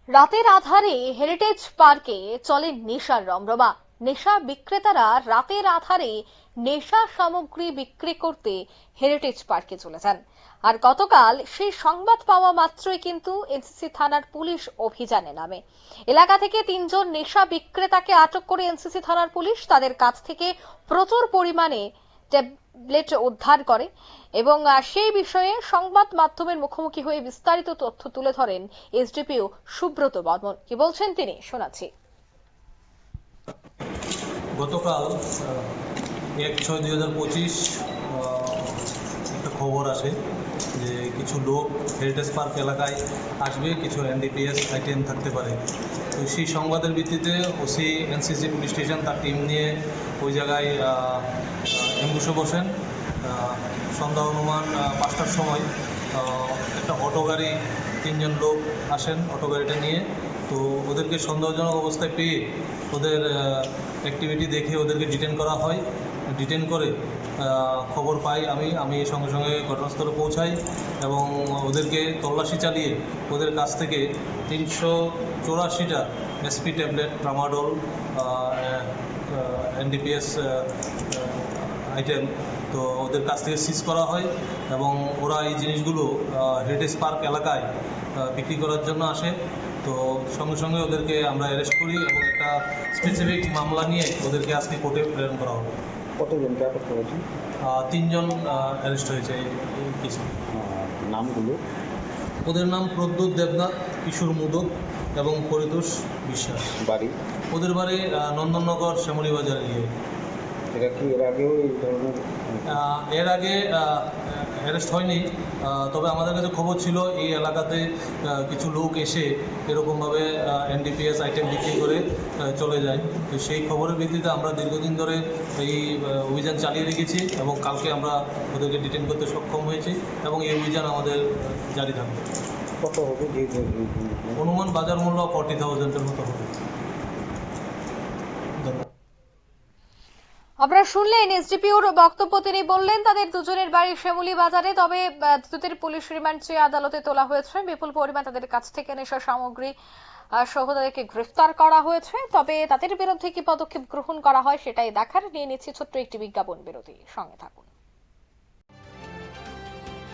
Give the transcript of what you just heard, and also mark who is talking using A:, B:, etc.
A: রাতের আধারে হেরিটেজ পার্কে চলে নেশার রমরমা। নেশা বিক্রেতারা রাতের আধারে নেশা সামগ্রী বিক্রি করতে হেরিটেজ পার্কে চলে যান। আর গতকাল সেই সংবাদ পাওয়া মাত্রই কিন্তু এনসিসি থানার পুলিশ অভিযানে নামে। এলাকা থেকে 3জন নেশা বিক্রেতাকে আটক করে এনসিসি থানার পুলিশ তাদের কাছ থেকে প্রচুর পরিমাণে ট্যাবলেট উদ্ধার করে এবং সেই বিষয়ে সংবাদ মাধ্যমের মুখোমুখি হয়ে বিস্তারিত তথ্য তুলে ধরেন এসডিপিও সুব্রত বর্মন। কি বলছেন তিনি, শোনাচ্ছি।
B: গতকাল 1/6/2025 একটা খবর আসে যে কিছু লোক হেরিটেজ পার্ক এলাকায় আসবে, কিছু এনডিপিএস আইটেম থাকতে পারে। তো সেই সংবাদের ভিত্তিতে ওসি এনসিসি পুলিশ স্টেশন তার টিম নিয়ে ওই জায়গায় অ্যাম্বুশে বসেন। সন্ধ্যা অনুমান 5টার সময় একটা অটো গাড়ি 3জন লোক আসেন অটো গাড়িটা নিয়ে। তো ওদেরকে সন্দেহজনক অবস্থায় পেয়ে ওদের অ্যাক্টিভিটি দেখে ওদেরকে ডিটেন করা হয়। ডিটেন করে খবর পাই আমি সঙ্গে সঙ্গে ঘটনাস্থলে পৌঁছাই এবং ওদেরকে তল্লাশি চালিয়ে ওদের কাছ থেকে 384টা এসপি ট্যাবলেট, ট্রামাডোল, এনডিপিএস আইটেম তো ওদের কাছ থেকে সিজ করা হয় এবং ওরা এই জিনিসগুলো হেরিটেজ পার্ক এলাকায় বিক্রি করার জন্য আসে। তো সঙ্গে সঙ্গে ওদেরকে আমরা অ্যারেস্ট করি এবং একটা স্পেসিফিক মামলা নিয়ে ওদেরকে আজকে কোর্টে প্রেরণ করা হবে।
C: কতজনকে আটক করেছে?
B: 3জন অ্যারেস্ট হয়েছে এই কেসে।
C: নামগুলো?
B: ওদের নাম প্রদ্যুৎ দেবনাথ, কিশোর মুদক এবং পরিতোষ বিশ্বাস।
C: বাড়ি?
B: ওদের বাড়ি নন্দননগর, শ্যামলী বাজার এরিয়ায়।
C: এরা কি এর আগেও এই ধরনের?
B: এর আগে অ্যারেস্ট হয়নি, তবে আমাদের কাছে খবর ছিল এই এলাকাতে কিছু লোক এসে এরকমভাবে এনডিপিএস আইটেম বিক্রি করে চলে যায়। তো সেই খবরের ভিত্তিতে আমরা দীর্ঘদিন ধরে এই অভিযান চালিয়ে রেখেছি এবং কালকে আমরা ওদেরকে ডিটেন করতে সক্ষম হয়েছি এবং এই অভিযান আমাদের জারি থাকবে।
C: কত হবে?
B: অনুমান বাজার মূল্য 40,000-এর মতো হবে।
A: আপনারা শুনলেন এসডিপিওর বক্তব্য। তিনি বললেন তাদের দুজনের বাড়ি শ্যামলী বাজারে, তবে দুদের পুলিশ রিমান্ড চেয়ে আদালতে তোলা হয়েছে। বিপুল পরিমাণ তাদের কাছ থেকে নেশা সামগ্রী সহ তাদেরকে গ্রেফতার করা হয়েছে। তবে তাদের বিরুদ্ধে কি পদক্ষেপ গ্রহণ করা হয় সেটাই দেখার। নিয়ে নিচ্ছে ছোট্ট একটি বিজ্ঞাপন বিরতি, সঙ্গে থাকুন।